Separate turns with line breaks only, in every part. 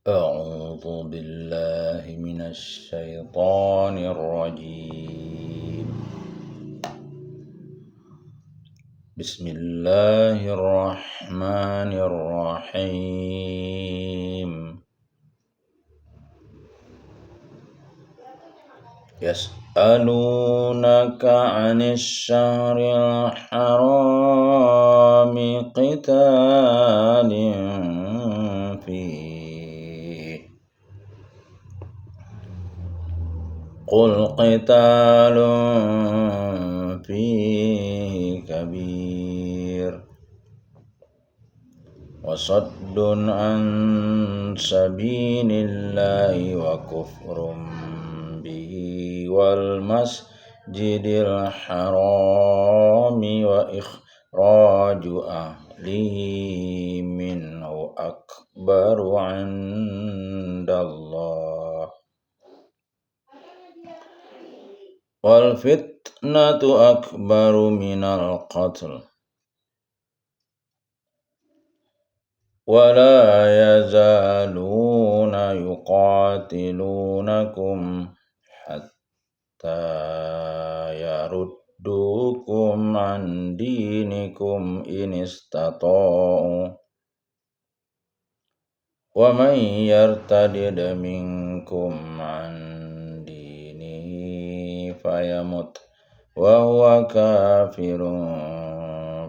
أعوذ بالله من الشيطان الرجيم. بسم الله الرحمن الرحيم. يسألونك عن الشهر الحرام قتال فيه قل قتال فيه كبير وصد عن سبيل الله وكفر به والمسجد الحرام وإخراج أهله منه أكبر عند الله والفتنة أكبر من القتل ولا يزالون يقاتلونكم حتى يردوكم عن دينكم إن استطاعوا ومن يرتد منكم عن دينه فيمت وهو كافر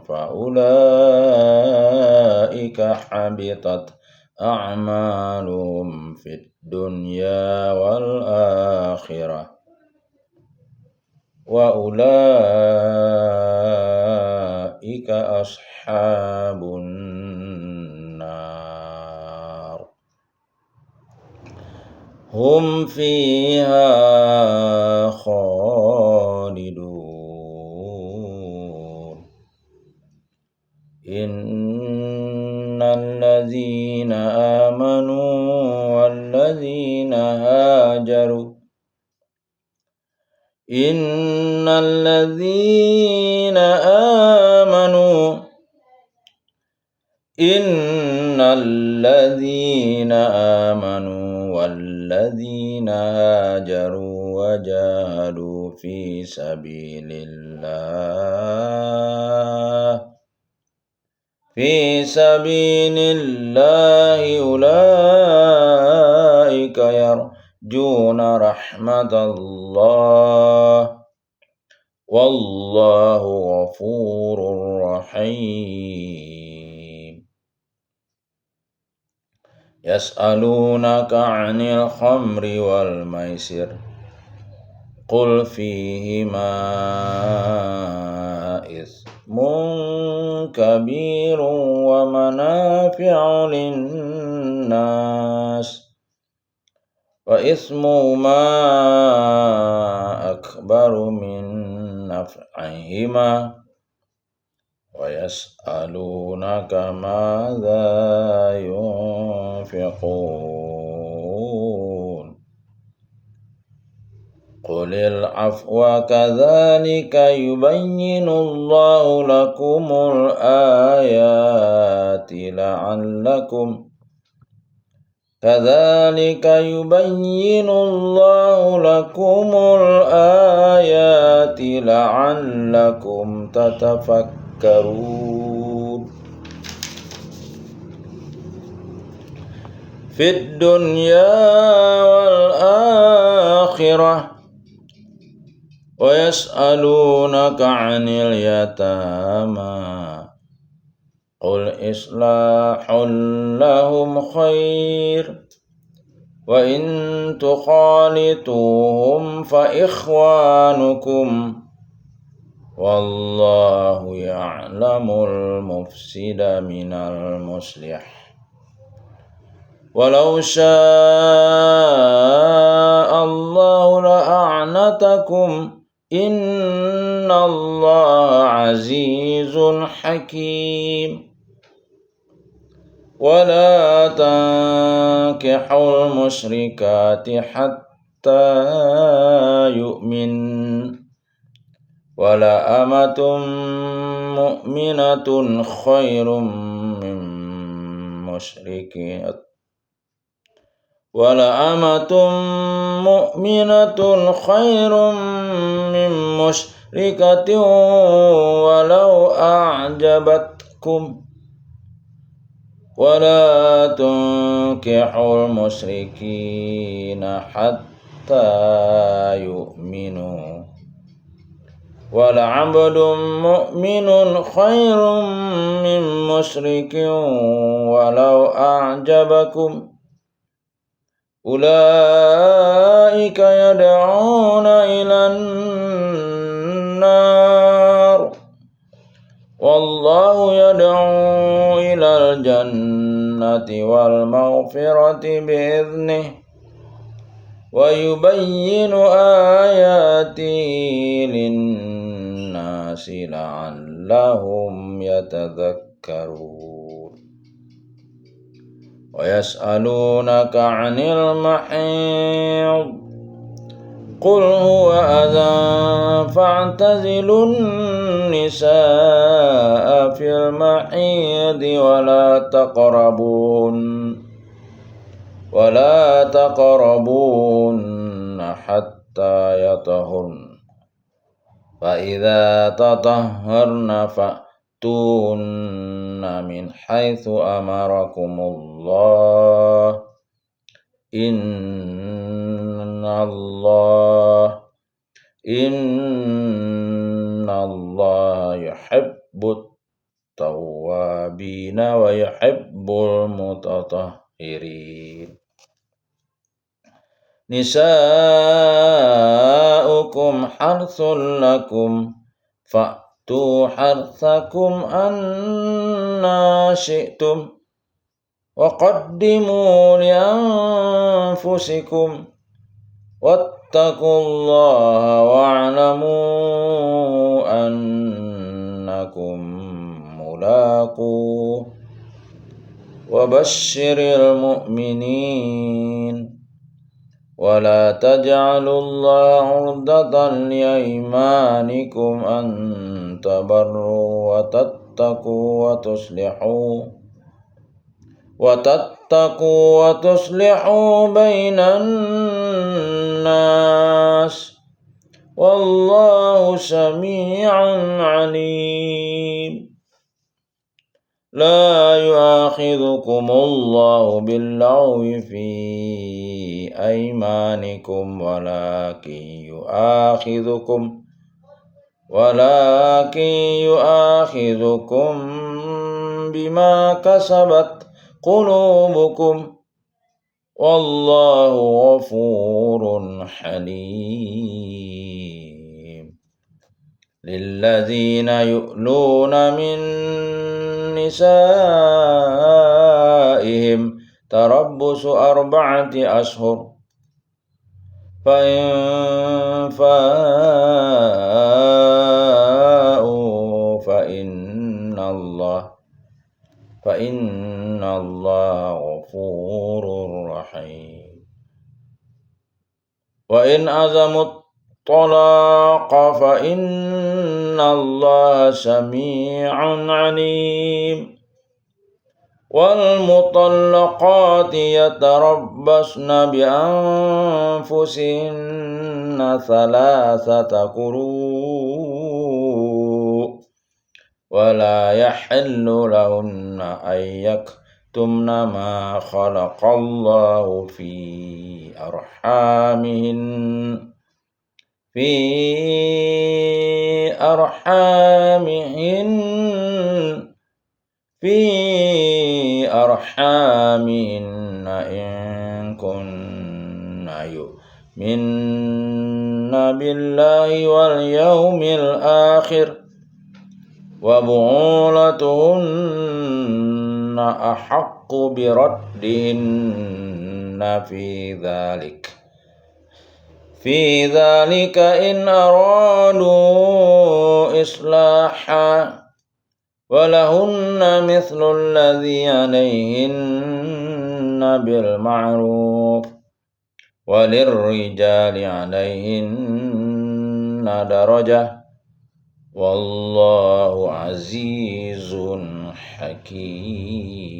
فأولئك حبطت أعمالهم في الدنيا والآخرة وأولئك أصحاب النار هم فيها خالدون. إن الذين آمنوا والذين هاجروا إن الذين آمنوا والذين هاجروا وجاهدوا في سبيل الله أولئك يرجون رحمة الله والله غفور رحيم. يسألونك عن الخمر والميسر قل فيهما إثم كبير ومنافع للناس وإثمهما أكبر من نفعهما ويسألونك ماذا ينفقون قل العفو كذلك يبين الله لكم الآيات لعلكم تتفكرون. في الدنيا والآخرة ويسألونك عن اليتامى قل إصلاح لهم خير وإن تخالطوهم فإخوانكم والله يعلم المفسد من المصلح ولو شاء الله لأعنتكم إن الله عزيز حكيم. ولا تنكحوا المشركات حتى يؤمن ولأمة مؤمنة خير من مشركة ولأمة مؤمنة خير من مشركة ولو أعجبتكم ولا تنكحوا المشركين حتى يؤمنوا ولعبد مؤمن خير من مشرك ولو أعجبكم أولئك يدعون إلى النار والله يدعو إلى الجنة والمغفرة بإذنه ويبين آياته للناس لعلهم يتذكرون ويسألونك عن المحيض قل هو أذى فاعتزلوا النساء في المحيض ولا تقربون حتى يطهرن فإذا تطهرن فأتون من حيث أمركم الله إن الله يحب التوابين ويحب المتطهرين نساؤكم حرث لكم فأتوا حرثكم أنى شئتم وقدموا لأنفسكم واتقوا الله واعلموا أنكم ملاقوه وبشر المؤمنين ولا تجعلوا الله عرضة لأيمانكم أن تبروا وتتقوا وتصلحوا بين الناس والله سميع عليم لا يؤاخذكم الله باللغو في أيمانكم ولكن يؤاخذكم بما كسبت قلوبكم والله غفور حليم للذين يؤلون من نسائهم تربص 4 أشهر فإن فاءوا فإن الله غفور رحيم وإن عزموا الطلاق فإن الله سميع عليم والمطلقات يتربصن بأنفسهن 3 قروء ولا يحل لهن أن يكتمن ما خلق الله في أرحامهن إن كن يؤمن بالله واليوم الآخر وبعولتهن أحق بردهن في ذلك إن أرادوا إصلاحا ولهن مثل الذي عليهن بالمعروف وللرجال عليهن درجة والله عزيز حكيم.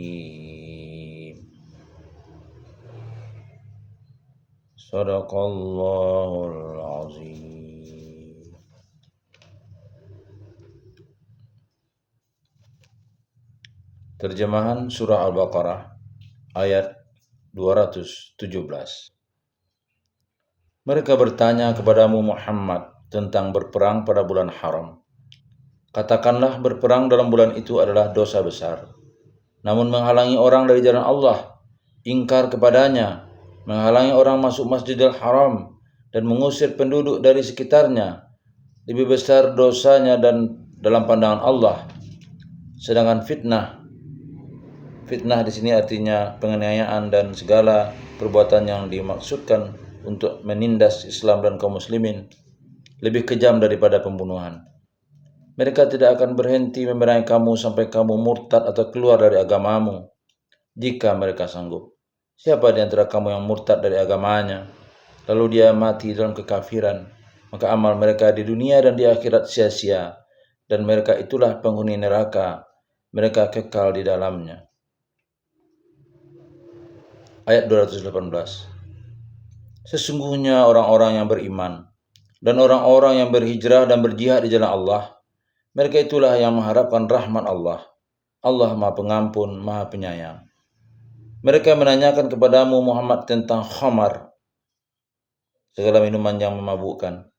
Sadaqallahul azim. Terjemahan Surah Al-Baqarah ayat 217. Mereka bertanya kepadamu Muhammad tentang berperang pada bulan haram. Katakanlah berperang dalam bulan itu adalah dosa besar. Namun menghalangi orang dari jalan Allah, ingkar kepadanya, menghalangi orang masuk Masjidil Haram, dan mengusir penduduk dari sekitarnya, lebih besar dosanya dan dalam pandangan Allah. Sedangkan fitnah di sini artinya penganiayaan dan segala perbuatan yang dimaksudkan untuk menindas Islam dan kaum muslimin lebih kejam daripada pembunuhan. Mereka tidak akan berhenti memerangi kamu sampai kamu murtad atau keluar dari agamamu, jika mereka sanggup. Siapa di antara kamu yang murtad dari agamanya, lalu dia mati dalam kekafiran, maka amal mereka di dunia dan di akhirat sia-sia, dan mereka itulah penghuni neraka, mereka kekal di dalamnya. Ayat 218. Sesungguhnya orang-orang yang beriman dan orang-orang yang berhijrah dan berjihad di jalan Allah, mereka itulah yang mengharapkan rahmat Allah. Allah Maha Pengampun, Maha Penyayang. Mereka menanyakan kepadamu Muhammad tentang khamar, segala minuman yang memabukkan,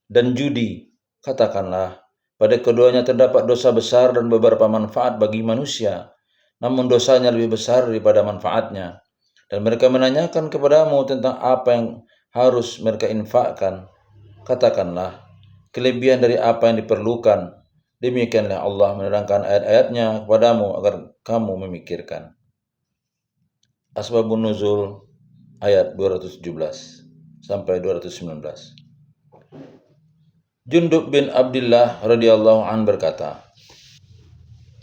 dan judi. Katakanlah, pada keduanya terdapat dosa besar dan beberapa manfaat bagi manusia, namun dosanya lebih besar daripada manfaatnya. Dan mereka menanyakan kepadamu tentang apa yang harus mereka infakkan. Katakanlah, kelebihan dari apa yang diperlukan. Demikianlah Allah menerangkan ayat-ayatnya kepadamu agar kamu memikirkan. Asbabun Nuzul ayat 217 sampai 219. Jundub bin Abdullah radhiyallahu an berkata,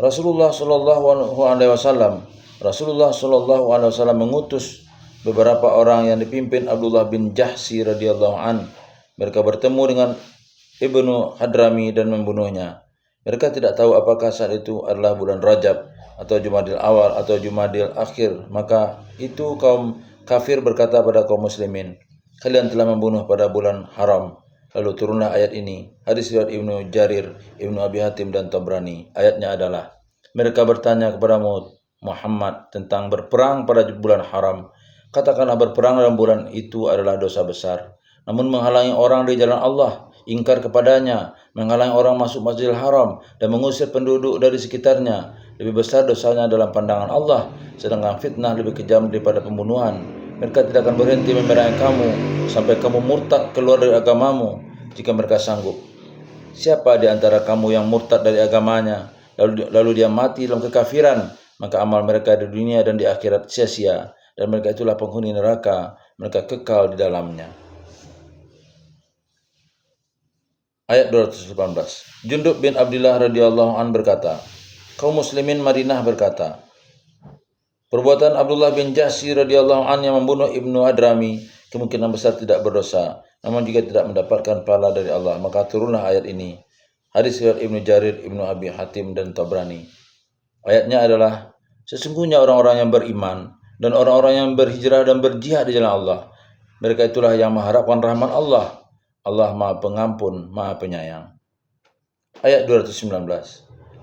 Rasulullah sallallahu alaihi wasallam mengutus beberapa orang yang dipimpin Abdullah bin Jahsi radhiyallahu an. Mereka bertemu dengan Ibnu Hadrami dan membunuhnya. Mereka tidak tahu apakah saat itu adalah bulan Rajab atau Jumadil Awal atau Jumadil Akhir. Maka itu kaum kafir berkata pada kaum muslimin, kalian telah membunuh pada bulan haram. Lalu turunlah ayat ini. Hadis riwayat Ibnu Jarir, Ibnu Abi Hatim dan Tabrani. Ayatnya adalah, mereka bertanya kepadamu Muhammad tentang berperang pada bulan haram. Katakanlah berperang dalam bulan itu adalah dosa besar. Namun menghalangi orang dari jalan Allah, ingkar kepadanya, menghalangi orang masuk Masjidil Haram, dan mengusir penduduk dari sekitarnya, lebih besar dosanya dalam pandangan Allah. Sedangkan fitnah lebih kejam daripada pembunuhan. Mereka tidak akan berhenti memerangi kamu sampai kamu murtad keluar dari agamamu, jika mereka sanggup. Siapa di antara kamu yang murtad dari agamanya, lalu dia mati dalam kekafiran, maka amal mereka di dunia dan di akhirat sia-sia, dan mereka itulah penghuni neraka, mereka kekal di dalamnya. Ayat 218. Jundub bin Abdullah radhiyallahu an berkata, kaum muslimin Madinah berkata, perbuatan Abdullah bin Jahsi radhiyallahu an yang membunuh Ibnu Hadrami kemungkinan besar tidak berdosa, namun jika tidak mendapatkan pahala dari Allah, maka turunlah ayat ini. Hadis riwayat Ibnu Jarir, Ibnu Abi Hatim dan Tabrani. Ayatnya adalah, sesungguhnya orang-orang yang beriman dan orang-orang yang berhijrah dan berjihad di jalan Allah, mereka itulah yang mengharapkan rahmat Allah. Allah Maha Pengampun, Maha Penyayang. Ayat 219.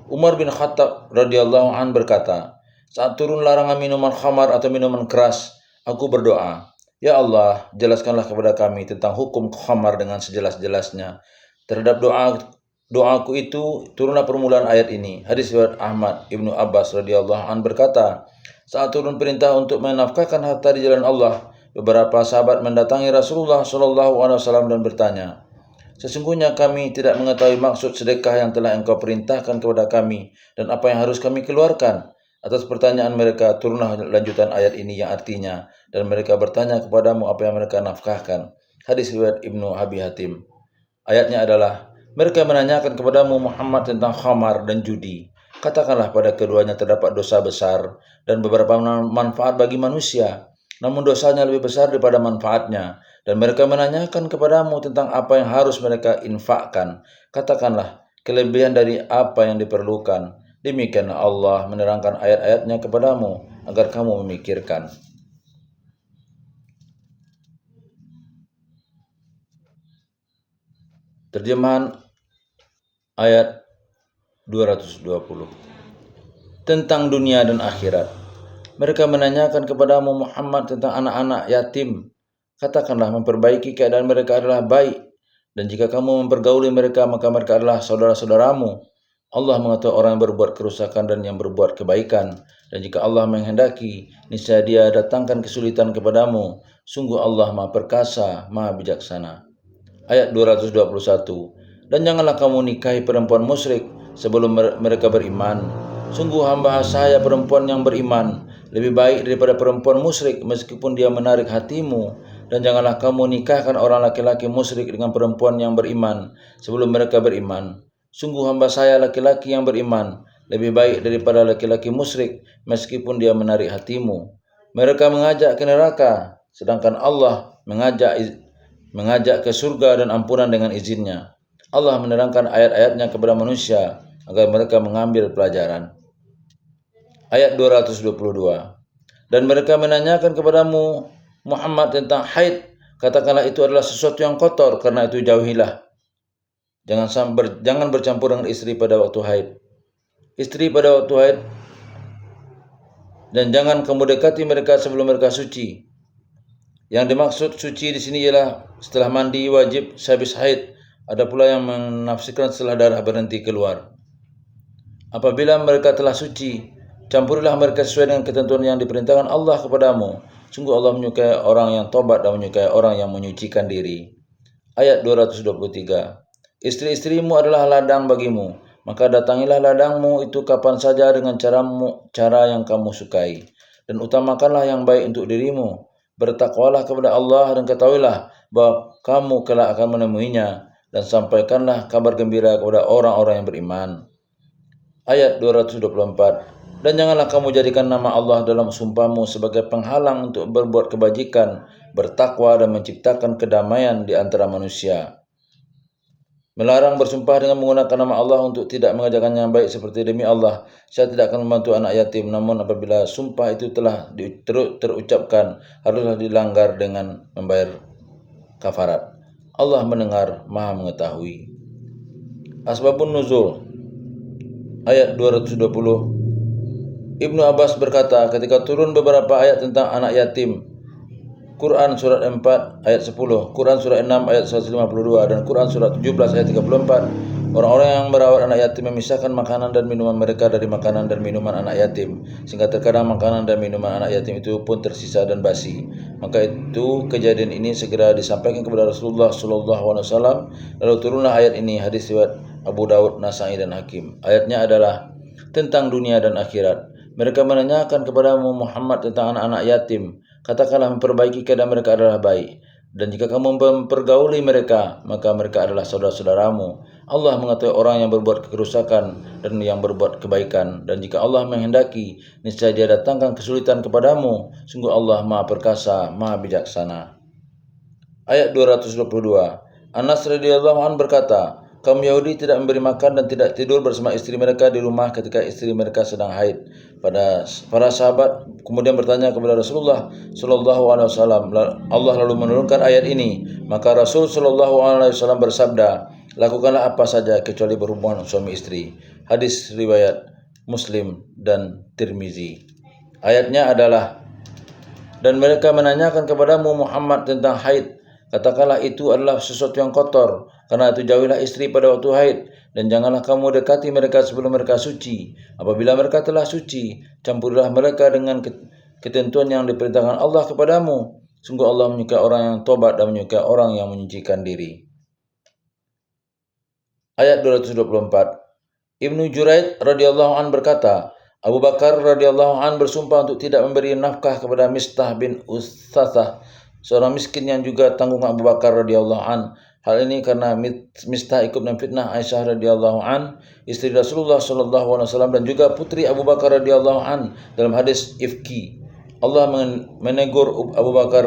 Umar bin Khattab radhiyallahu an berkata, saat turun larangan minuman khamar atau minuman keras, aku berdoa, ya Allah, jelaskanlah kepada kami tentang hukum khamar dengan sejelas-jelasnya. Terhadap doaku itu turunlah permulaan ayat ini. Hadis riwayat Ahmad, Ibnu Abbas radhiyallahu an berkata, saat turun perintah untuk menafkahkan harta di jalan Allah, beberapa sahabat mendatangi Rasulullah SAW dan bertanya, sesungguhnya kami tidak mengetahui maksud sedekah yang telah engkau perintahkan kepada kami dan apa yang harus kami keluarkan. Atas pertanyaan mereka turunlah lanjutan ayat ini yang artinya, dan mereka bertanya kepadamu apa yang mereka nafkahkan. Hadis riwayat Ibnu Abi Hatim. Ayatnya adalah, mereka menanyakan kepadamu Muhammad tentang khamar dan judi. Katakanlah pada keduanya terdapat dosa besar dan beberapa manfaat bagi manusia, namun dosanya lebih besar daripada manfaatnya. Dan mereka menanyakan kepadamu tentang apa yang harus mereka infakkan. Katakanlah, kelebihan dari apa yang diperlukan. Demikianlah Allah menerangkan ayat-ayatnya kepadamu agar kamu memikirkan. Terjemahan ayat 220. Tentang dunia dan akhirat. Mereka menanyakan kepadamu Muhammad tentang anak-anak yatim. Katakanlah, memperbaiki keadaan mereka adalah baik, dan jika kamu mempergauli mereka, maka mereka adalah saudara-saudaramu. Allah mengetahui orang yang berbuat kerusakan dan yang berbuat kebaikan, dan jika Allah menghendaki, niscaya Dia datangkan kesulitan kepadamu. Sungguh Allah Maha Perkasa, Maha Bijaksana. Ayat 221. Dan janganlah kamu nikahi perempuan musyrik sebelum mereka beriman. Sungguh hamba saya perempuan yang beriman lebih baik daripada perempuan musyrik meskipun dia menarik hatimu. Dan janganlah kamu nikahkan orang laki-laki musyrik dengan perempuan yang beriman sebelum mereka beriman. Sungguh hamba saya laki-laki yang beriman lebih baik daripada laki-laki musyrik meskipun dia menarik hatimu. Mereka mengajak ke neraka, sedangkan Allah mengajak ke surga dan ampunan dengan izinnya. Allah menerangkan ayat-ayatnya kepada manusia agar mereka mengambil pelajaran. Ayat 222. Dan mereka menanyakan kepadamu Muhammad tentang haid. Katakanlah, itu adalah sesuatu yang kotor, karena itu jauhilah. Jangan bercampur dengan istri pada waktu haid. Istri pada waktu haid, dan jangan kamu dekati mereka sebelum mereka suci. Yang dimaksud suci di sini ialah setelah mandi wajib sehabis haid. Ada pula yang menafsirkan setelah darah berhenti keluar. Apabila mereka telah suci, campurilah mereka sesuai dengan ketentuan yang diperintahkan Allah kepadamu. Sungguh Allah menyukai orang yang tobat dan menyukai orang yang menyucikan diri. Ayat 223. Istri-istrimu adalah ladang bagimu, maka datangilah ladangmu itu kapan saja dengan cara yang kamu sukai, dan utamakanlah yang baik untuk dirimu. Bertakwalah kepada Allah dan ketahuilah bahwa kamu kelak akan menemuinya, dan sampaikanlah kabar gembira kepada orang-orang yang beriman. Ayat 224. Dan janganlah kamu jadikan nama Allah dalam sumpahmu sebagai penghalang untuk berbuat kebajikan, bertakwa dan menciptakan kedamaian di antara manusia. Melarang bersumpah dengan menggunakan nama Allah untuk tidak mengerjakan yang baik seperti demi Allah, saya tidak akan membantu anak yatim. Namun apabila sumpah itu telah terucapkan, haruslah dilanggar dengan membayar kafarat. Allah mendengar, Maha mengetahui. Asbabun Nuzul. Ayat 220. Ibnu Abbas berkata, ketika turun beberapa ayat tentang anak yatim, Quran surat 4 ayat 10, Quran surat 6 ayat 152, dan Quran surat 17 ayat 34. Orang-orang yang merawat anak yatim memisahkan makanan dan minuman mereka dari makanan dan minuman anak yatim, sehingga terkadang makanan dan minuman anak yatim itu pun tersisa dan basi. Maka itu kejadian ini segera disampaikan kepada Rasulullah SAW. Lalu turunlah ayat ini. Hadis riwayat Abu Daud, Nasai dan Hakim. Ayatnya adalah tentang dunia dan akhirat. Mereka menanyakan kepadamu Muhammad tentang anak-anak yatim. Katakanlah, memperbaiki keadaan mereka adalah baik, dan jika kamu mempergauli mereka, maka mereka adalah saudara-saudaramu. Allah mengetahui orang yang berbuat kerusakan dan yang berbuat kebaikan, dan jika Allah menghendaki, niscaya Dia datangkan kesulitan kepadamu. Sungguh Allah Maha Perkasa, Maha Bijaksana. Ayat 222. Anas radhiyallahu anhu berkata, kaum Yahudi tidak memberi makan dan tidak tidur bersama istri mereka di rumah ketika istri mereka sedang haid. Para sahabat kemudian bertanya kepada Rasulullah SAW. Allah lalu menurunkan ayat ini. Maka Rasul SAW bersabda, lakukanlah apa saja kecuali berhubungan suami istri. Hadis riwayat Muslim dan Tirmizi. Ayatnya adalah, dan mereka menanyakan kepadamu Muhammad tentang haid. Katakanlah, itu adalah sesuatu yang kotor, karena itu jauhilah istri pada waktu haid, dan janganlah kamu dekati mereka sebelum mereka suci. Apabila mereka telah suci, campurilah mereka dengan ketentuan yang diperintahkan Allah kepadamu. Sungguh Allah menyukai orang yang tobat dan menyukai orang yang menyucikan diri. Ayat 224. Ibnu Juraid radhiyallahu an berkata, Abu Bakar radhiyallahu an bersumpah untuk tidak memberi nafkah kepada Mistah bin Utsatsah, seorang miskin yang juga tanggung Abu Bakar radhiyallahu an. Hal ini karena Mistah ikut memfitnah Aisyah radhiyallahu an, istri Rasulullah SAW, dan juga putri Abu Bakar radhiyallahu an dalam hadis ifki. Allah menegur Abu Bakar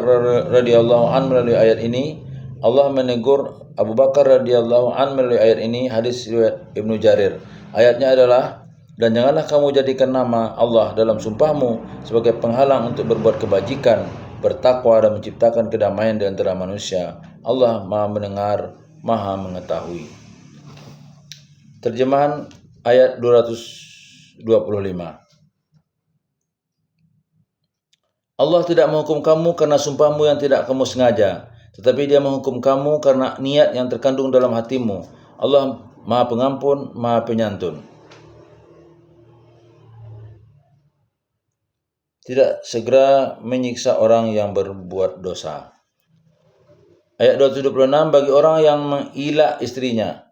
radhiyallahu an melalui ayat ini. Allah menegur Abu Bakar radhiyallahu an melalui ayat ini. Hadis riwayat Ibnu Jarir. Ayatnya adalah, dan janganlah kamu jadikan nama Allah dalam sumpahmu sebagai penghalang untuk berbuat kebajikan, bertakwa dan menciptakan kedamaian di antara manusia. Allah Maha mendengar, Maha mengetahui. Terjemahan ayat 225. Allah tidak menghukum kamu karena sumpahmu yang tidak kamu sengaja, tetapi Dia menghukum kamu karena niat yang terkandung dalam hatimu. Allah Maha Pengampun, Maha Penyantun. Tidak segera menyiksa orang yang berbuat dosa. Ayat 226, bagi orang yang mengilah istrinya.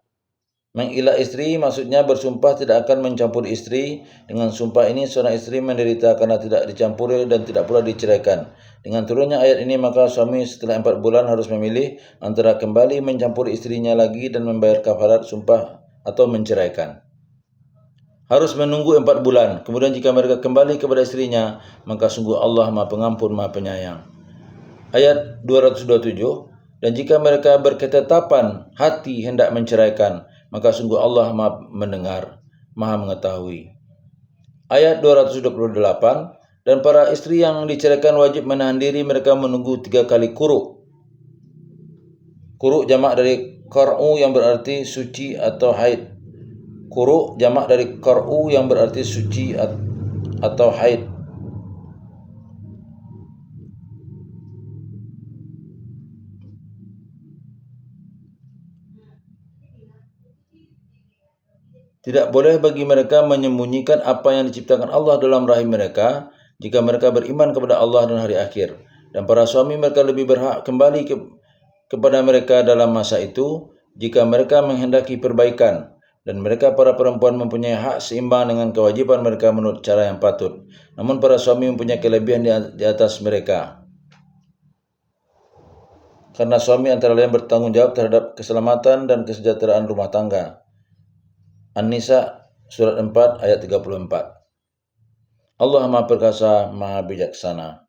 Mengilah istri maksudnya bersumpah tidak akan mencampuri istri. Dengan sumpah ini seorang istri menderita karena tidak dicampuri dan tidak pula diceraikan. Dengan turunnya ayat ini maka suami setelah 4 bulan harus memilih antara kembali mencampuri istrinya lagi dan membayar kafarat sumpah atau menceraikan. Harus menunggu 4 bulan. Kemudian jika mereka kembali kepada istrinya, maka sungguh Allah Maha Pengampun, Maha Penyayang. Ayat 227, dan jika mereka berketetapan hati hendak menceraikan, maka sungguh Allah Maha mendengar, Maha mengetahui. Ayat 228, dan para istri yang diceraikan wajib menahan diri mereka menunggu 3 kali quru'. Quru' jamak dari qar'u yang berarti suci atau haid. Quru' jamak dari qar'u yang berarti suci atau haid. Tidak boleh bagi mereka menyembunyikan apa yang diciptakan Allah dalam rahim mereka jika mereka beriman kepada Allah dan hari akhir. Dan para suami mereka lebih berhak kembali kepada mereka dalam masa itu jika mereka menghendaki perbaikan. Dan mereka para perempuan mempunyai hak seimbang dengan kewajiban mereka menurut cara yang patut. Namun para suami mempunyai kelebihan di atas mereka. Karena suami antara lain bertanggung jawab terhadap keselamatan dan kesejahteraan rumah tangga. An-Nisa surat 4 ayat 34. Allah Maha Perkasa, Maha Bijaksana.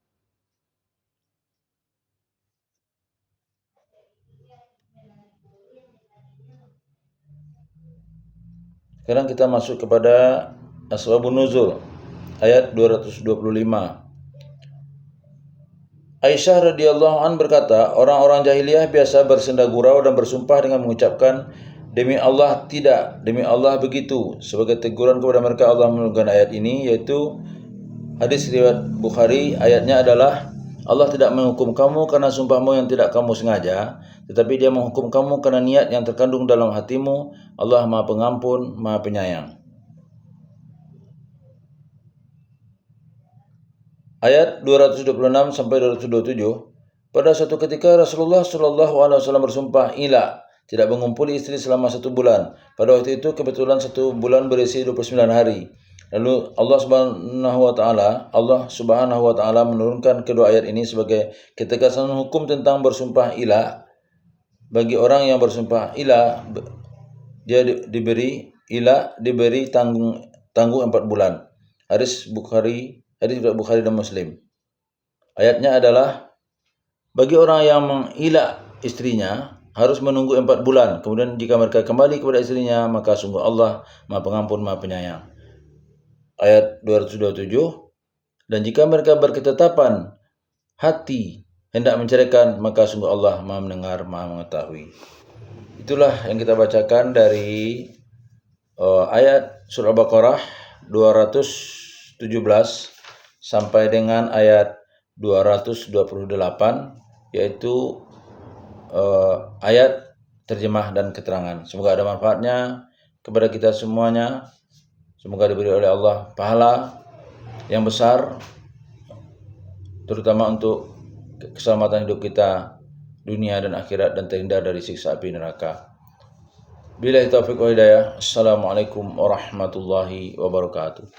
Sekarang kita masuk kepada Asbabun Nuzul ayat 225. Aisyah radhiyallahu an berkata, orang-orang jahiliyah biasa bersenda gurau dan bersumpah dengan mengucapkan, demi Allah tidak, demi Allah begitu. Sebagai teguran kepada mereka Allah menurunkan ayat ini, yaitu hadis riwayat Bukhari. Ayatnya adalah, Allah tidak menghukum kamu karena sumpahmu yang tidak kamu sengaja, tetapi Dia menghukum kamu karena niat yang terkandung dalam hatimu. Allah Maha Pengampun, Maha Penyayang. Ayat 226 sampai 227. Pada suatu ketika Rasulullah SAW bersumpah ilah, tidak mengumpuli istri selama 1 bulan. Pada waktu itu kebetulan 1 bulan berisi 29 hari. Lalu Allah Subhanahu wa taala menurunkan kedua ayat ini sebagai ketegasan hukum tentang bersumpah ilah. Bagi orang yang bersumpah ilah, dia diberi tangguh 4 bulan. Hadis Bukhari dan Muslim. Ayatnya adalah, bagi orang yang mengilah istrinya harus menunggu 4 bulan. Kemudian jika mereka kembali kepada istrinya, maka sungguh Allah Maha Pengampun, Maha Penyayang. Ayat 227, dan jika mereka berketetapan hati hendak menceraikan, maka sungguh Allah Maha mendengar, Maha mengetahui. Itulah yang kita bacakan dari ayat surah Al-Baqarah 217 sampai dengan ayat 228, yaitu ayat terjemah dan keterangan. Semoga ada manfaatnya kepada kita semuanya. Semoga diberi oleh Allah pahala yang besar, terutama untuk keselamatan hidup kita dunia dan akhirat, dan terhindar dari siksa api neraka. Billahi taufiq wa hidayah. Assalamualaikum warahmatullahi wabarakatuh.